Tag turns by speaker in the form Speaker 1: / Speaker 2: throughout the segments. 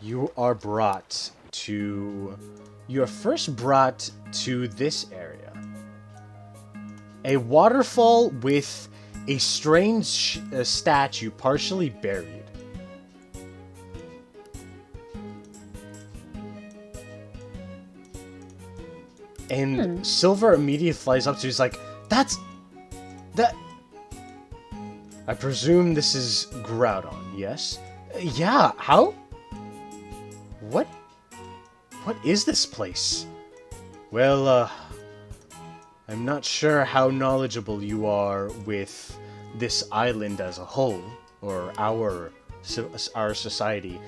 Speaker 1: you are brought to... You are first brought to this area. A waterfall with a strange statue partially buried. And Silver immediately flies up to you. He's like, That... I presume this is Groudon, yes? Yeah, how? What is this place? Well, I'm not sure how knowledgeable you are with this island as a whole, or our society.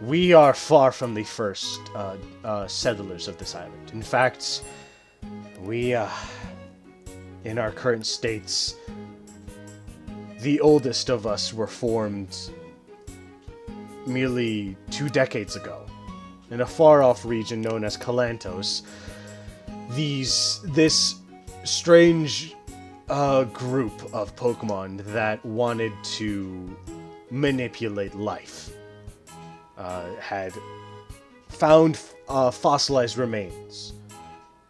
Speaker 1: We are far from the first settlers of this island. In fact, we, in our current states, the oldest of us were formed merely 2 decades ago, in a far-off region known as Kalantos. This strange group of Pokemon that wanted to manipulate life had found fossilized remains,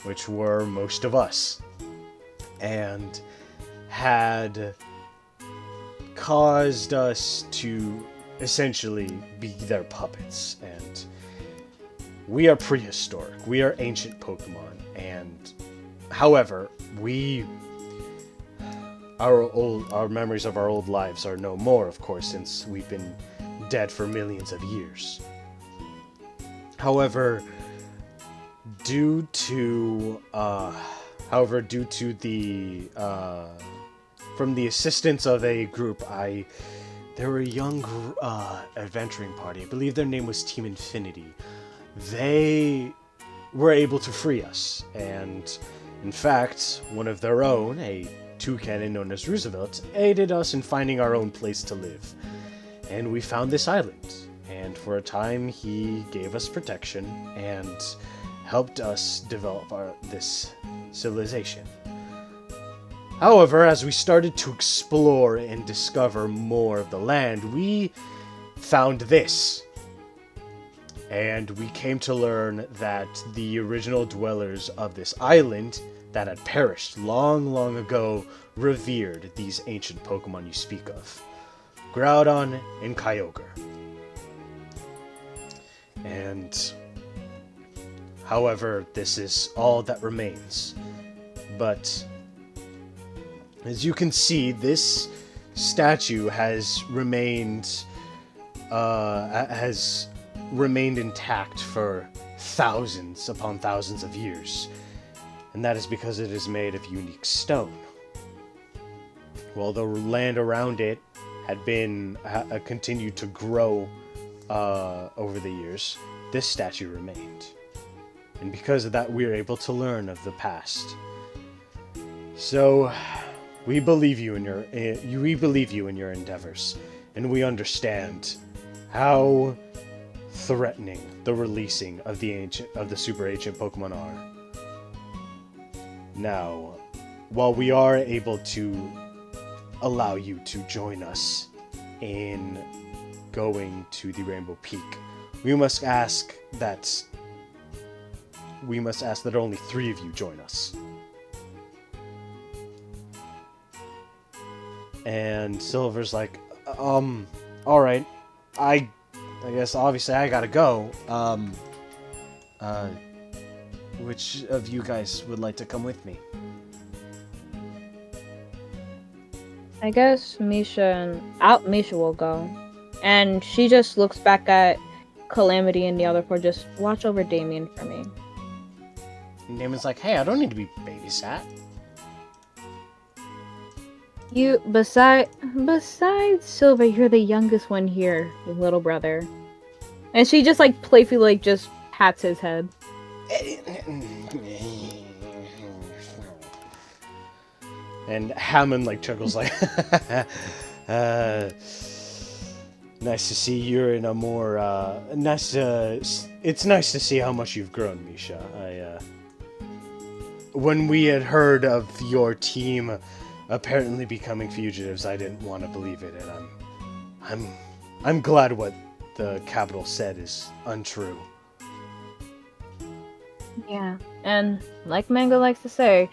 Speaker 1: which were most of us, and had caused us to essentially be their puppets. And we are prehistoric. We are ancient Pokemon, and however, our memories of our old lives are no more, of course, since we've been dead for millions of years. However, due to the from the assistance of a group, there were a young adventuring party. I believe their name was Team Infinity. They were able to free us, and in fact, one of their own, a toucan known as Roosevelt, aided us in finding our own place to live. And we found this island, and for a time he gave us protection and helped us develop this civilization. However, as we started to explore and discover more of the land, we found this. And we came to learn that the original dwellers of this island that had perished long, long ago revered these ancient Pokemon you speak of. Groudon and Kyogre. And, however, this is all that remains. But as you can see, this statue has remained intact for thousands upon thousands of years, and that is because it is made of unique stone. While the land around it had continued to grow over the years, this statue remained, and because of that, we are able to learn of the past. So, we believe you in your endeavors, and we understand how threatening the releasing of the super ancient Pokemon are. Now, while we are able to allow you to join us in going to the Rainbow Peak, we must ask that only 3 of you join us. And Silver's like, alright, I guess obviously I gotta go. Which of you guys would like to come with me?
Speaker 2: I guess Misha will go. And she just looks back at Calamity and the other 4, just watch over Damien for me.
Speaker 1: And Damien's like, hey, I don't need to be babysat.
Speaker 2: You, besides Silver, you're the youngest one here, little brother. And she just, playfully, just pats his head.
Speaker 1: And Hammond, chuckles, nice to see you're in a more, it's nice to see how much you've grown, Misha. When we had heard of your team apparently becoming fugitives, I didn't want to believe it, and I'm glad the capital said is untrue.
Speaker 2: Yeah, and like Mango likes to say,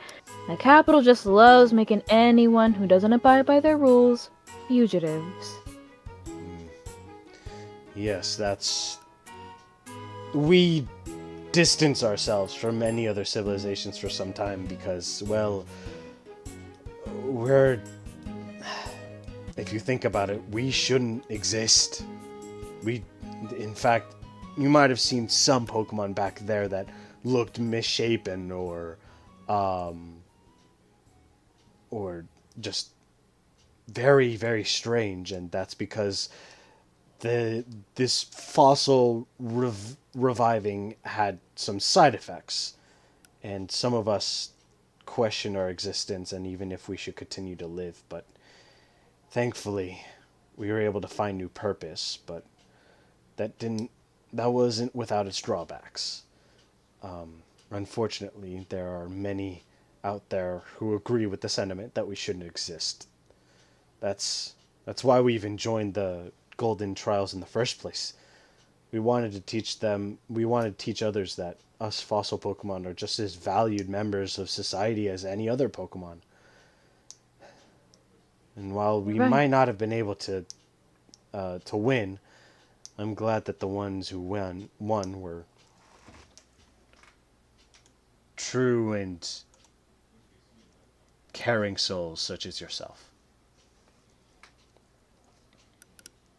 Speaker 2: the capital just loves making anyone who doesn't abide by their rules fugitives.
Speaker 1: Yes, we distance ourselves from many other civilizations for some time because, well, if you think about it, we shouldn't exist. In fact, you might have seen some Pokemon back there that looked misshapen or just very, very strange, and that's because this fossil reviving had some side effects, and some of us question our existence and even if we should continue to live, but thankfully we were able to find new purpose, but that wasn't without its drawbacks. Unfortunately, there are many out there who agree with the sentiment that we shouldn't exist. That's why we even joined the Golden Trials in the first place. We wanted to teach others that us fossil Pokemon are just as valued members of society as any other Pokemon. And while we might not have been able to win, I'm glad that the ones who won were true and caring souls such as yourself.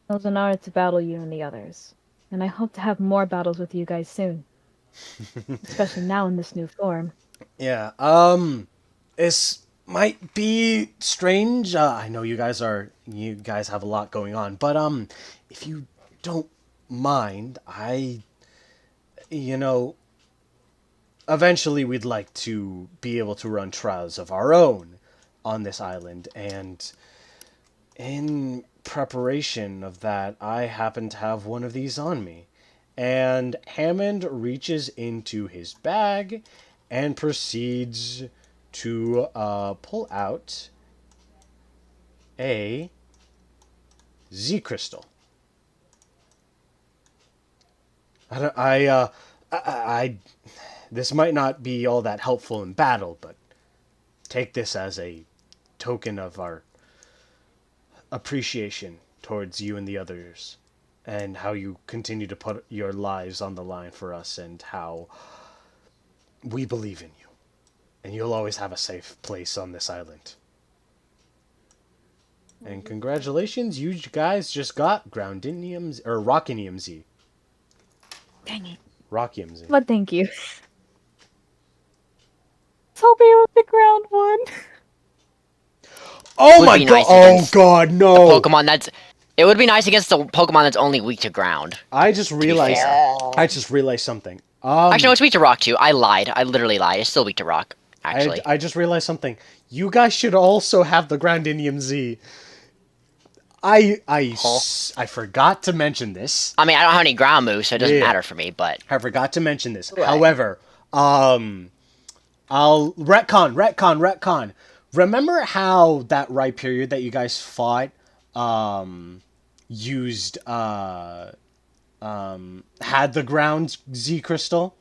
Speaker 2: It was an honor to battle you and the others, and I hope to have more battles with you guys soon. Especially now in this new form.
Speaker 1: Yeah, this might be strange. I know you guys have a lot going on, but if you don't mind, eventually we'd like to be able to run trials of our own on this island, and in preparation of that, I happen to have one of these on me. And Hammond reaches into his bag and proceeds to pull out a Z crystal. This might not be all that helpful in battle, but take this as a token of our appreciation towards you and the others, and how you continue to put your lives on the line for us, and how we believe in you. And you'll always have a safe place on this island. And congratulations, you guys just got Groundinium or Rockinium Z.
Speaker 2: Dang it.
Speaker 1: Rockium Z.
Speaker 2: But thank you. So be with the ground one.
Speaker 1: Oh my god! Oh god, no!
Speaker 3: Pokemon it would be nice against the Pokemon that's only weak to ground.
Speaker 1: I just realized something.
Speaker 3: Actually, no, it's weak to rock too. I lied. I literally lied. It's still weak to rock. Actually,
Speaker 1: I just realized something. You guys should also have the Groundinium Z. I forgot to mention this.
Speaker 3: I mean, I don't have any ground moves, so it doesn't matter for me. But
Speaker 1: I forgot to mention this.
Speaker 3: Right.
Speaker 1: However, I'll retcon. Remember how that Rhyperior that you guys fought had the ground Z crystal?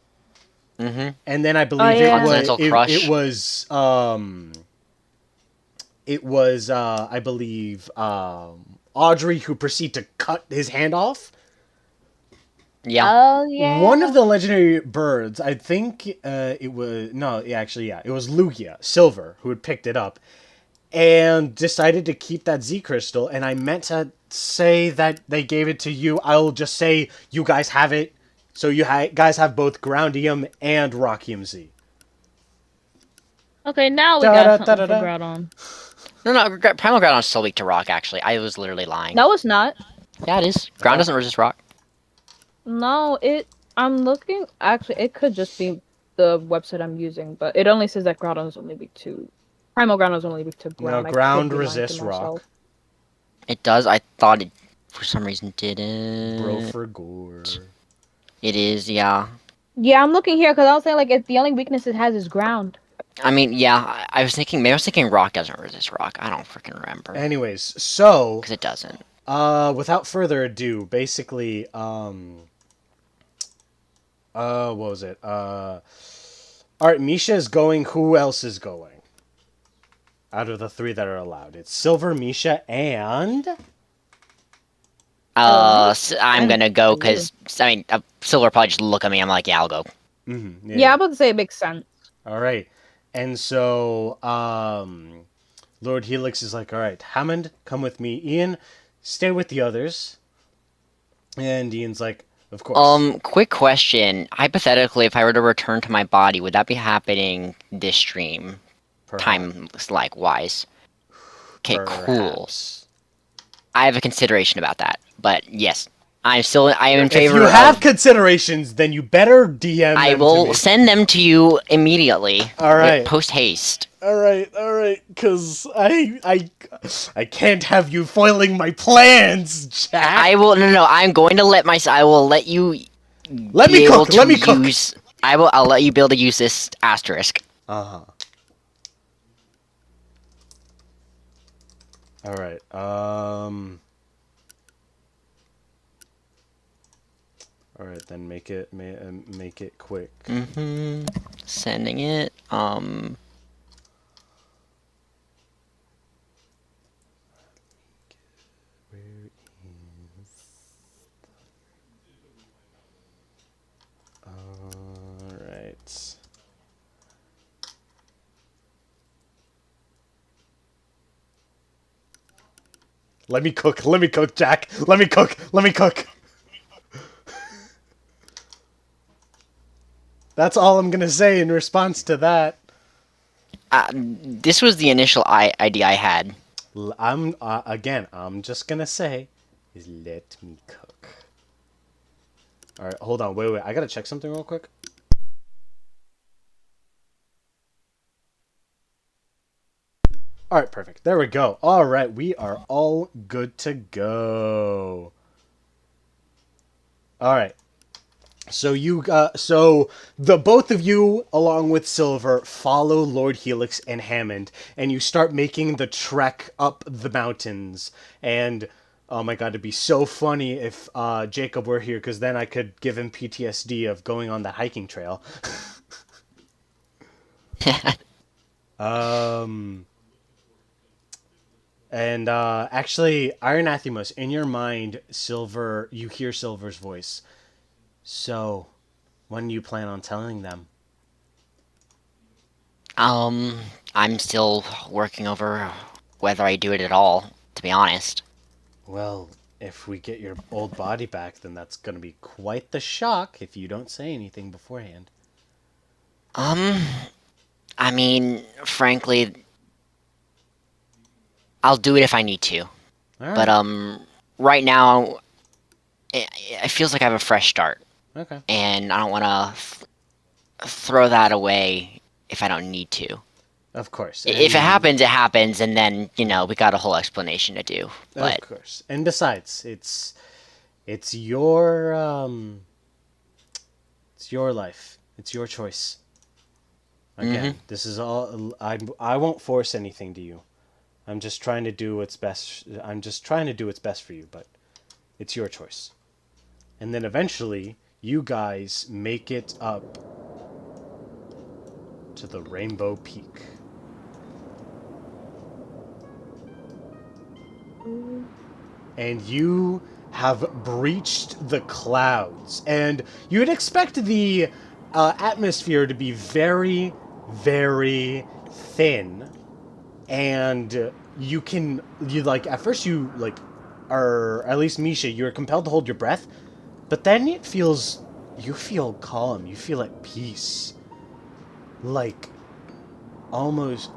Speaker 3: Mm-hmm.
Speaker 1: And then I believe it was I believe Audrey who proceeded to cut his hand off.
Speaker 3: Yeah.
Speaker 2: Oh yeah.
Speaker 1: One of the legendary birds, I think it was Lugia, Silver, who had picked it up and decided to keep that Z crystal, and I meant to say that they gave it to you. I'll just say you guys have it. So you guys have both Groundium and Rockium Z.
Speaker 2: Okay, now we got something for Groudon.
Speaker 3: No, Primal Groudon is still weak to rock, actually. I was literally lying.
Speaker 2: No, it's not.
Speaker 3: Yeah, it is. Ground doesn't resist rock.
Speaker 2: No, I'm looking... Actually, it could just be the website I'm using, but it only says that Groudon is only weak to... Primal Groudon is only weak to ground.
Speaker 1: No, ground resists rock.
Speaker 3: It does? I thought it, for some reason, didn't.
Speaker 1: Bro for gore.
Speaker 3: It is, yeah.
Speaker 2: Yeah, I'm looking here, because I was saying, like, the only weakness it has is ground.
Speaker 3: I mean, yeah, maybe I was thinking rock doesn't resist rock. I don't freaking remember.
Speaker 1: Anyways, so...
Speaker 3: Because it doesn't.
Speaker 1: Without further ado, basically, what was it? All right, Micha is going. Who else is going? Out of the 3 that are allowed, it's Silver, Micha, and
Speaker 3: I'm gonna go because Silver probably just look at me. I'm like, yeah, I'll go.
Speaker 1: Mm-hmm,
Speaker 2: Yeah, I'm about to say it makes sense.
Speaker 1: All right, and so Lord Helix is like, all right, Hammond, come with me. Ian, stay with the others. And Ian's like, of course.
Speaker 3: Quick question. Hypothetically, if I were to return to my body, would that be happening this stream?
Speaker 1: Perhaps.
Speaker 3: Time like wise. Okay, cool.
Speaker 1: Perhaps.
Speaker 3: I have a consideration about that, but yes, I am in favor.
Speaker 1: If you have considerations, then you better DM them
Speaker 3: I
Speaker 1: to
Speaker 3: will
Speaker 1: me.
Speaker 3: send them to you immediately.
Speaker 1: All right.
Speaker 3: Post haste.
Speaker 1: All right, because I can't have you foiling my plans, Jack.
Speaker 3: I will no. I'm going to I will let you.
Speaker 1: Let me cook. Let me cook.
Speaker 3: I'll let you be able to use this asterisk.
Speaker 1: Uh-huh. All right. All right, then make it quick.
Speaker 3: Sending it.
Speaker 1: Alright. Let me cook, Jack. Let me cook. That's all I'm gonna say in response to that.
Speaker 3: This was the initial idea I had.
Speaker 1: I'm just gonna say, is let me cook. All right, hold on, wait, I gotta check something real quick. All right, perfect. There we go. All right, we are all good to go. All right. So the both of you, along with Silver, follow Lord Helix and Hammond, and you start making the trek up the mountains. And oh my god, it'd be so funny if Jacob were here, because then I could give him PTSD of going on that hiking trail. And actually, Iron Athymos, in your mind, Silver, you hear Silver's voice. So, when do you plan on telling them?
Speaker 3: I'm still working over whether I do it at all, to be honest.
Speaker 1: Well, if we get your old body back, then that's gonna be quite the shock if you don't say anything beforehand.
Speaker 3: I mean, frankly, I'll do it if I need to.
Speaker 1: All right.
Speaker 3: But, right now, it feels like I have a fresh start.
Speaker 1: Okay.
Speaker 3: And I don't want to throw that away if I don't need to.
Speaker 1: Of course.
Speaker 3: If it happens, it happens, and then, we got a whole explanation to do. But,
Speaker 1: of course. And besides, it's your life. It's your choice. Again, this is all I won't force anything to you. I'm just trying to do what's best. I'm just trying to do what's best for you, but it's your choice. And then eventually, you guys make it up to the Rainbow Peak. And you have breached the clouds. And you would expect the atmosphere to be very, very thin. And at first you are, at least Micha, you're compelled to hold your breath. But then you feel calm, you feel at peace. Almost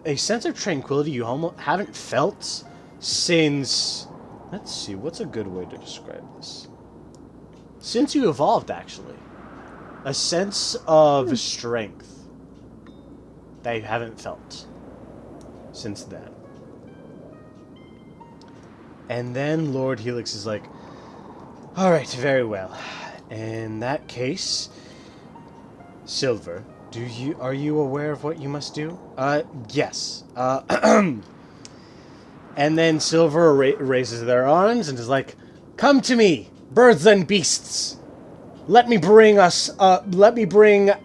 Speaker 1: a sense of tranquility you almost haven't felt since, let's see, what's a good way to describe this? Since you evolved, actually. A sense of strength that you haven't felt since then. And then Lord Helix is like, all right, very well. In that case, Silver, are you aware of what you must do? Yes. And then Silver raises their arms and is like, "Come to me, birds and beasts. Let me bring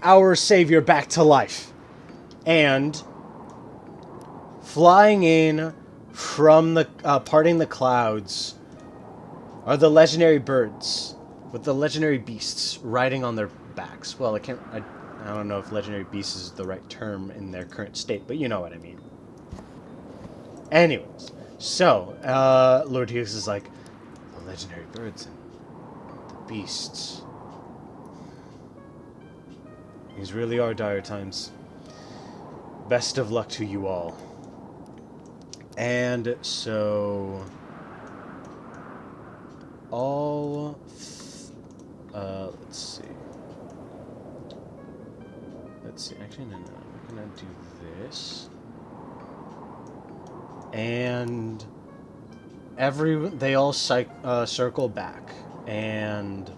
Speaker 1: our savior back to life." And flying in from the parting the clouds are the legendary birds with the legendary beasts riding on their backs. Well, I don't know if legendary beasts is the right term in their current state, but you know what I mean. Anyways, so Lord Helix is like, the legendary birds and the beasts. These really are dire times. Best of luck to you all. And so let's see, actually no, we're gonna do this. And they all circle back, and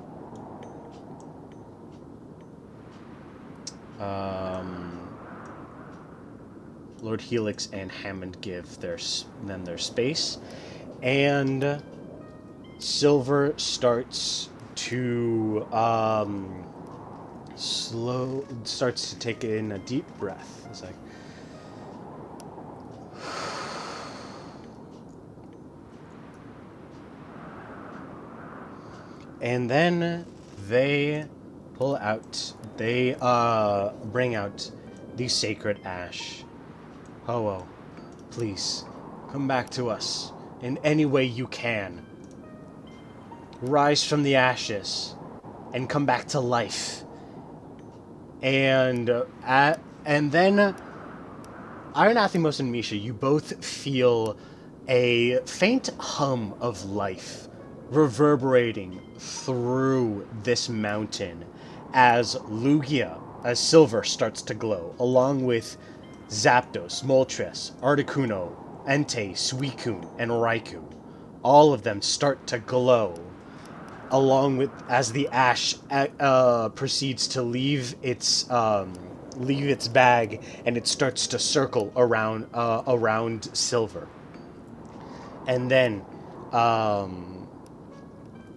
Speaker 1: Lord Helix and Hammond give them their space, and Silver starts to take in a deep breath. It's like, and then they bring out the sacred ash. Ho-Oh, please, come back to us in any way you can. Rise from the ashes and come back to life. And then Iron Athymos and Micha, you both feel a faint hum of life reverberating through this mountain as Silver starts to glow, along with Zapdos, Moltres, Articuno, Entei, Suicune, and Raikou. All of them start to glow, along with as the ash proceeds to leave its bag, and it starts to circle around Silver. And then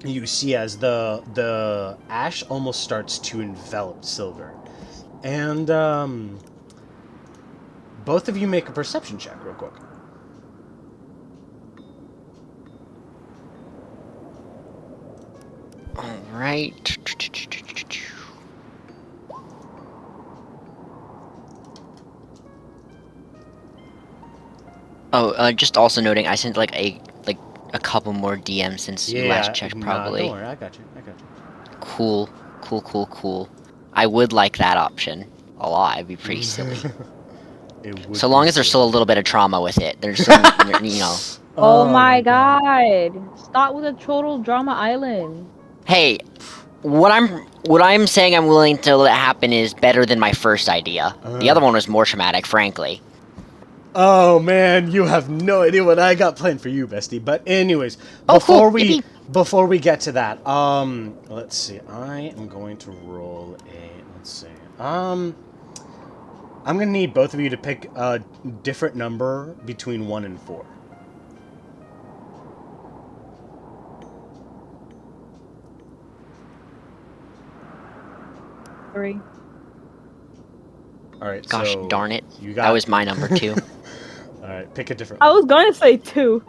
Speaker 1: you see as the ash almost starts to envelop Silver, and both of you make a perception check real quick.
Speaker 3: All right. Oh, just also noting, I sent like a couple more DMs since you last checked, probably.
Speaker 1: Don't worry, I got you.
Speaker 3: Cool. I would like that option a lot. It'd be pretty silly. So long as there's still a little bit of trauma with it. There's some,
Speaker 2: Oh my god! Start with a total drama island.
Speaker 3: Hey, what I'm saying I'm willing to let happen is better than my first idea. The other one was more traumatic, frankly.
Speaker 1: Oh man, you have no idea what I got planned for you, bestie. But anyways, before we get to that, let's see. I am going to roll I'm gonna need both of you to pick a different number between 1 and 4.
Speaker 2: Three.
Speaker 1: All right.
Speaker 3: Gosh
Speaker 1: so
Speaker 3: darn it!
Speaker 1: You got...
Speaker 3: That was my number 2.
Speaker 1: All right, pick a different.
Speaker 2: I was going to say 2.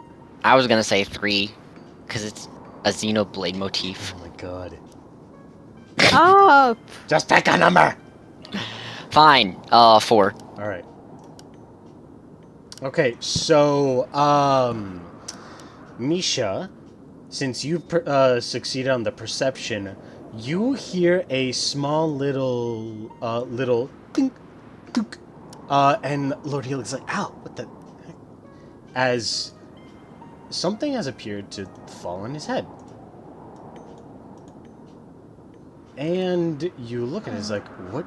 Speaker 3: I was gonna say 3, because it's a Xenoblade motif.
Speaker 1: Oh my god.
Speaker 2: Stop!
Speaker 1: Just pick a number.
Speaker 3: Fine. 4.
Speaker 1: All right. Okay, so Micha, since you succeeded on the perception, you hear a small little dink, dunk, and Lord Helix is like, "Ow, what the heck?" As something has appeared to fall on his head. And you look at it, it's like, what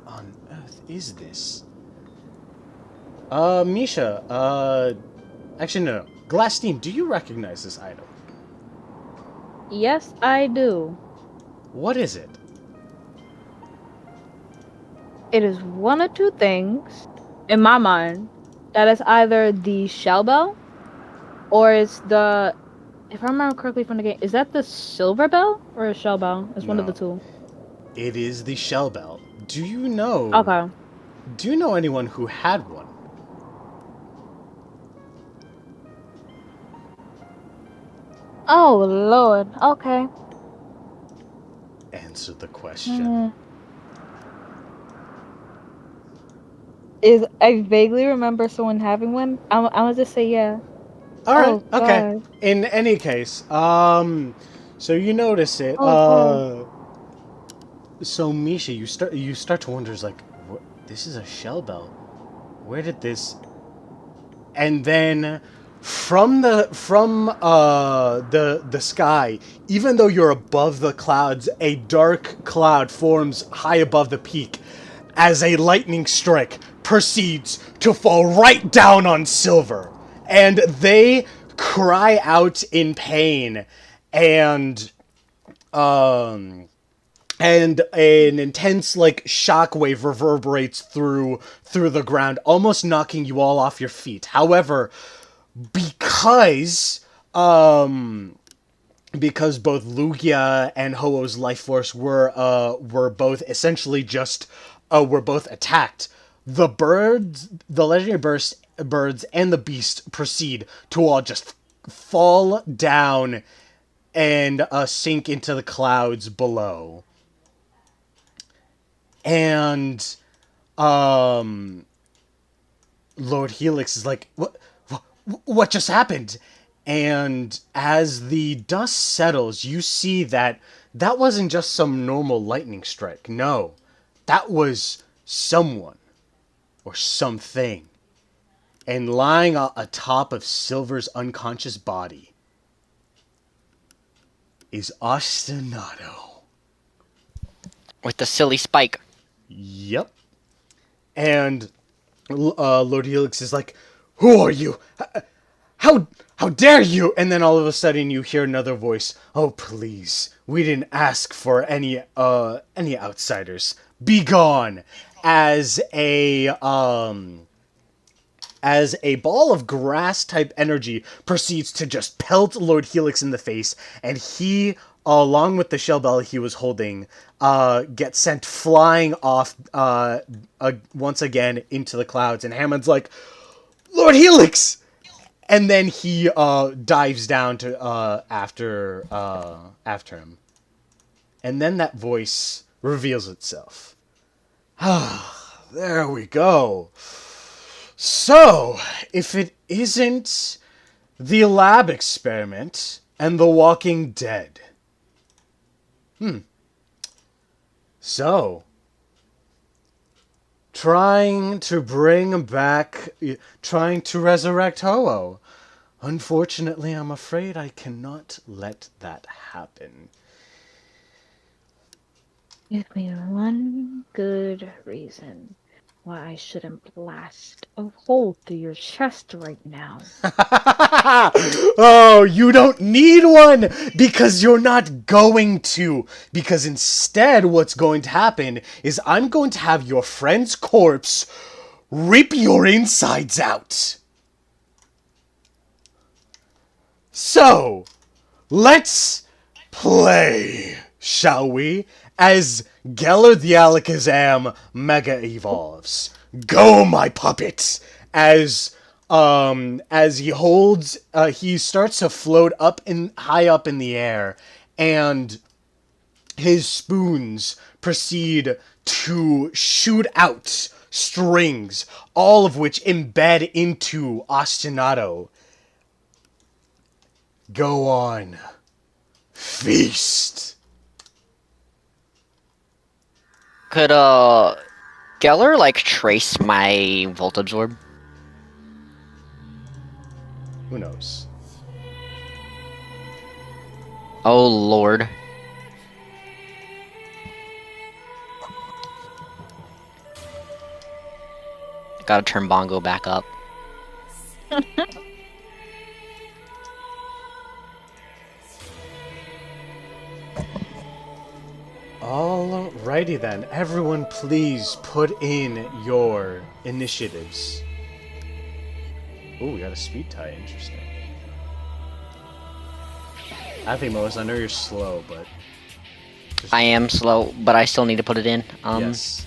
Speaker 1: on earth is this? Micha, actually no. Glastine, do you recognize this item?
Speaker 2: Yes, I do.
Speaker 1: What is it?
Speaker 2: It is one of two things, in my mind, that it's either the shell bell or it's the, if I remember correctly from the game, is that the silver bell or a shell bell? It's one of the
Speaker 1: No.
Speaker 2: two.
Speaker 1: It is the shell bell. Do you know
Speaker 2: Okay.
Speaker 1: anyone who had one?
Speaker 2: Oh Lord. Okay.
Speaker 1: Answer the question.
Speaker 2: I vaguely remember someone having one. I'm gonna just say yeah.
Speaker 1: Alright,
Speaker 2: Oh
Speaker 1: okay.
Speaker 2: God.
Speaker 1: In any case, so you notice it,
Speaker 2: Oh God.
Speaker 1: so Misha, you start to wonder, like, what, this is a shell bell. Where did this? And then from the sky, even though you're above the clouds, a dark cloud forms high above the peak as a lightning strike proceeds to fall right down on Silver, and they cry out in pain, and and an intense like shockwave reverberates through the ground, almost knocking you all off your feet. However, because both Lugia and Ho-Oh's life force were both essentially just were both attacked, the birds, the legendary birds, and the beast proceed to all just fall down and sink into the clouds below. And Lord Helix is like, what just happened? And as the dust settles, you see that wasn't just some normal lightning strike. No, that was someone or something. And lying atop of Silver's unconscious body is Ostinato.
Speaker 3: With the silly spike.
Speaker 1: Yep. And Lord Helix is like, "Who are you? How dare you?" And then all of a sudden you hear another voice. "Oh, please. We didn't ask for any outsiders. Be gone." As a ball of grass type energy proceeds to just pelt Lord Helix in the face, and he, along with the shell bell he was holding, gets sent flying off once again into the clouds. And Hammond's like, "Lord Helix!" And then he dives down to after him. And then that voice reveals itself. There we go. So, if it isn't the lab experiment and the Walking Dead. So, trying to resurrect Ho-Oh. Unfortunately, I'm afraid I cannot let that happen.
Speaker 2: Give me one good reason why I shouldn't blast a hole through your chest right now.
Speaker 1: Oh, you don't need one, because you're not going to. Because instead, what's going to happen is I'm going to have your friend's corpse rip your insides out. So, let's play, shall we? As Geller the Alakazam Mega Evolves. Go, my puppet! As he holds, he starts to float high up in the air, and his spoons proceed to shoot out strings, all of which embed into Ostinato. Go on. Feast.
Speaker 3: Could, Geller, like, trace my voltage orb?
Speaker 1: Who knows?
Speaker 3: Oh, Lord. Gotta turn Bongo back up.
Speaker 1: Alrighty then. Everyone please put in your initiatives. Ooh, we got a speed tie. Interesting. Athymos, I know you're slow, but...
Speaker 3: I am slow, but I still need to put it in.
Speaker 1: Yes.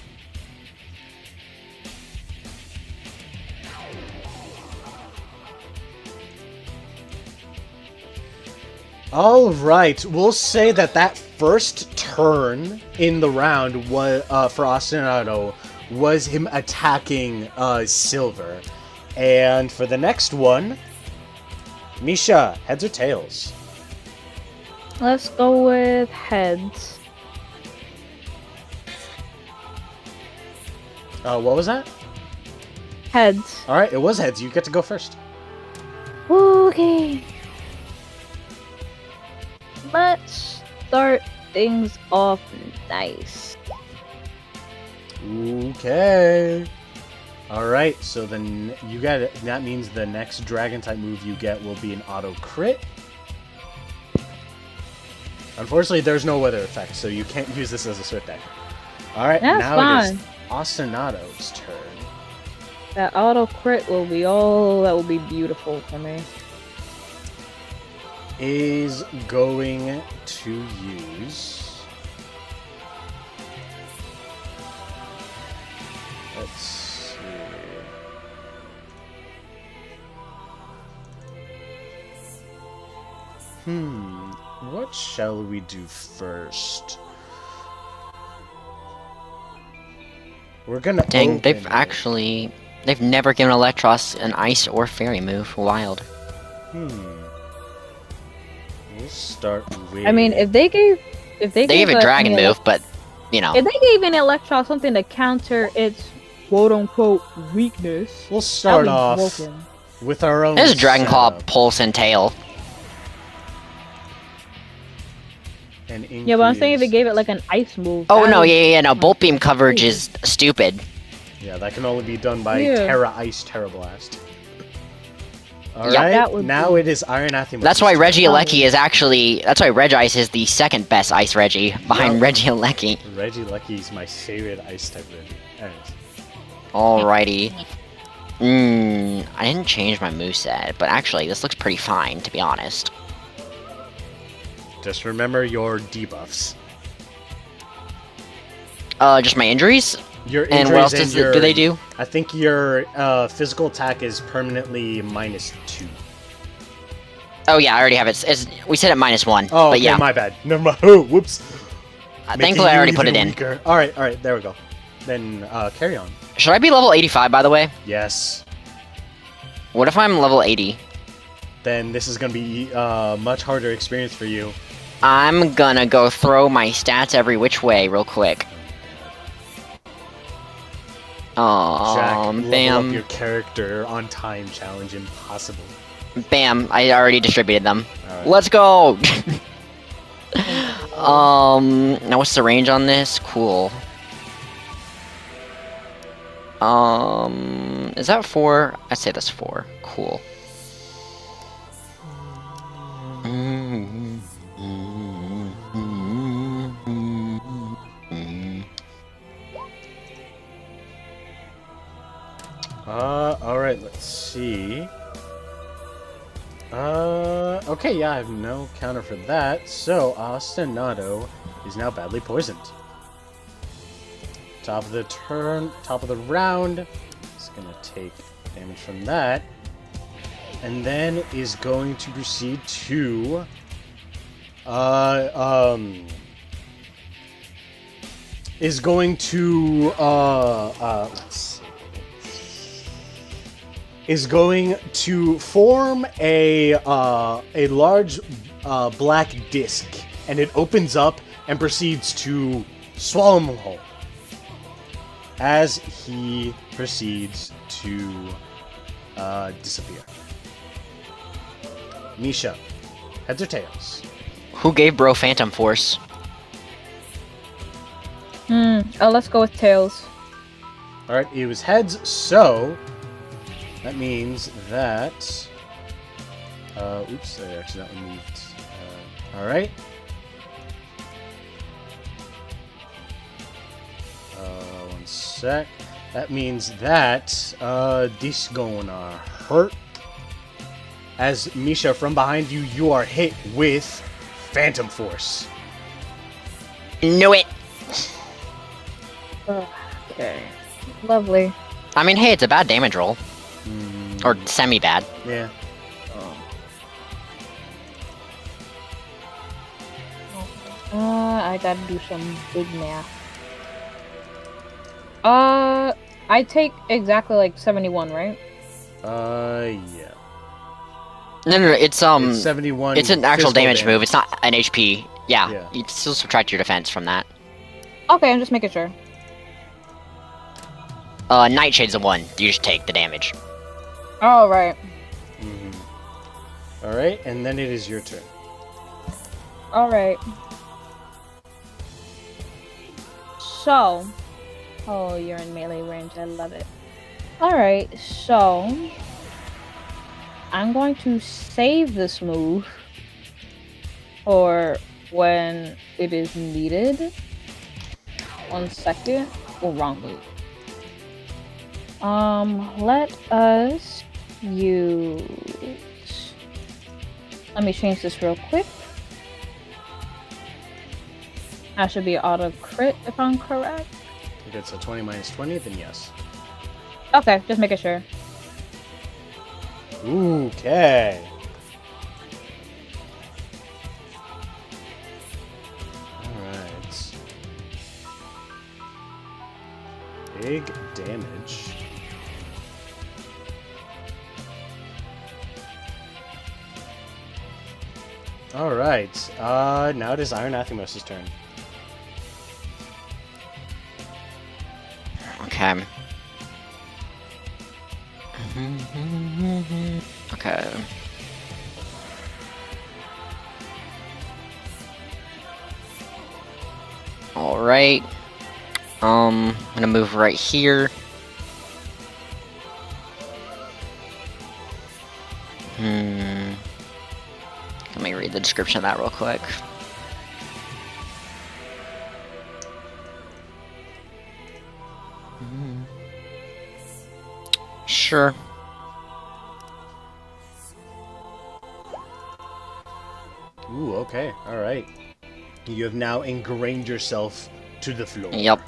Speaker 1: Alright, we'll say that first turn in the round was, for Ostinato was him attacking Silver. And for the next one, Micha, heads or tails?
Speaker 2: Let's go with heads.
Speaker 1: What was that?
Speaker 2: Heads.
Speaker 1: Alright, it was heads. You get to go first.
Speaker 2: Okay. Let's start things off nice.
Speaker 1: Okay. Alright, so then you got it. That means the next dragon type move you get will be an auto crit. Unfortunately, there's no weather effect, so you can't use this as a switch deck. Alright, now it is Ostinato's turn.
Speaker 2: That auto crit will be all that will be beautiful for me.
Speaker 1: Is going to use... Let's see... What shall we do first? We're gonna
Speaker 3: Dang, they've never given Electros an ice or fairy move. Wild.
Speaker 1: We'll start with...
Speaker 2: I mean, if they gave
Speaker 3: a dragon move, but you know.
Speaker 2: If they gave an Electro something to counter its quote-unquote weakness,
Speaker 1: we'll start off with our own.
Speaker 3: There's a Dragon Claw, Pulse, and Tail.
Speaker 2: Yeah, but I'm saying if they gave it like an ice move.
Speaker 3: Oh no, no. Bolt Beam coverage is stupid.
Speaker 1: Yeah, that can only be done by Terra Ice, Terra Blast.
Speaker 3: Alright,
Speaker 1: now it is Iron Athymos.
Speaker 3: That's why Regieleki is actually... That's why Regice is the second best Ice Regi, behind Regieleki.
Speaker 1: Regieleki is my favorite Ice type Regi. Anyways.
Speaker 3: Alrighty. I didn't change my moveset, but actually this looks pretty fine, to be honest.
Speaker 1: Just remember your debuffs.
Speaker 3: Just my injuries?
Speaker 1: Your injuries
Speaker 3: and what else do they do?
Speaker 1: I think your physical attack is permanently -2.
Speaker 3: Oh yeah, I already have it. We said it -1.
Speaker 1: Oh,
Speaker 3: but
Speaker 1: okay,
Speaker 3: yeah.
Speaker 1: my bad. Never mind. Oh, whoops.
Speaker 3: Thankfully, I already put it in.
Speaker 1: Alright, there we go. Then, carry on.
Speaker 3: Should I be level 85, by the way?
Speaker 1: Yes.
Speaker 3: What if I'm level 80?
Speaker 1: Then this is gonna be much harder experience for you.
Speaker 3: I'm gonna go throw my stats every which way real quick.
Speaker 1: Jack,
Speaker 3: bam.
Speaker 1: level up your character on time challenge impossible.
Speaker 3: Bam, I already distributed them.
Speaker 1: Right.
Speaker 3: Let's go! Now what's the range on this? Cool. Is that 4? I'd say that's 4. Cool.
Speaker 1: Alright, let's see. Okay, yeah, I have no counter for that, so Ostinato is now badly poisoned. Top of the turn, top of the round, it's gonna take damage from that, and then is going to proceed to, is going to, let's see. Is going to form a large black disc, and it opens up and proceeds to swallow him whole as he proceeds to disappear. Micha, heads or tails?
Speaker 3: Who gave Bro Phantom Force?
Speaker 2: Oh, let's go with tails.
Speaker 1: Alright, it was heads, so that means that... oops, I accidentally moved. Alright. One sec. That means that this gonna hurt as Micha, from behind you, you are hit with Phantom Force.
Speaker 3: Knew it.
Speaker 2: Okay. Lovely.
Speaker 3: I mean, hey, it's a bad damage roll. Or semi-bad.
Speaker 1: Yeah.
Speaker 2: I gotta do some big math. I take exactly like 71, right?
Speaker 1: Yeah.
Speaker 3: No, it's
Speaker 1: 71.
Speaker 3: It's an actual
Speaker 1: physical
Speaker 3: damage move. It's not an HP. Yeah,
Speaker 1: Yeah.
Speaker 3: you still subtract your defense from that.
Speaker 2: Okay, I'm just making sure.
Speaker 3: Nightshade's a 1. You just take the damage.
Speaker 2: Oh, right.
Speaker 1: Alright, and then it is your turn.
Speaker 2: Alright. So. Oh, you're in melee range. I love it. Alright, so. I'm going to save this move for when it is needed. 1 second. Oh, wrong move. Let us use... Let me change this real quick. I should be auto crit if I'm correct.
Speaker 1: If it's a 20 minus 20, then yes.
Speaker 2: Okay, just making sure.
Speaker 1: Okay. Alright. Big damage. Alright. Now it is Iron Athymos' turn.
Speaker 3: Okay. Okay. Alright. I'm gonna move right here. Let me read the description of that real quick. Sure.
Speaker 1: Ooh, okay. Alright. You have now ingrained yourself to the floor.
Speaker 3: Yep.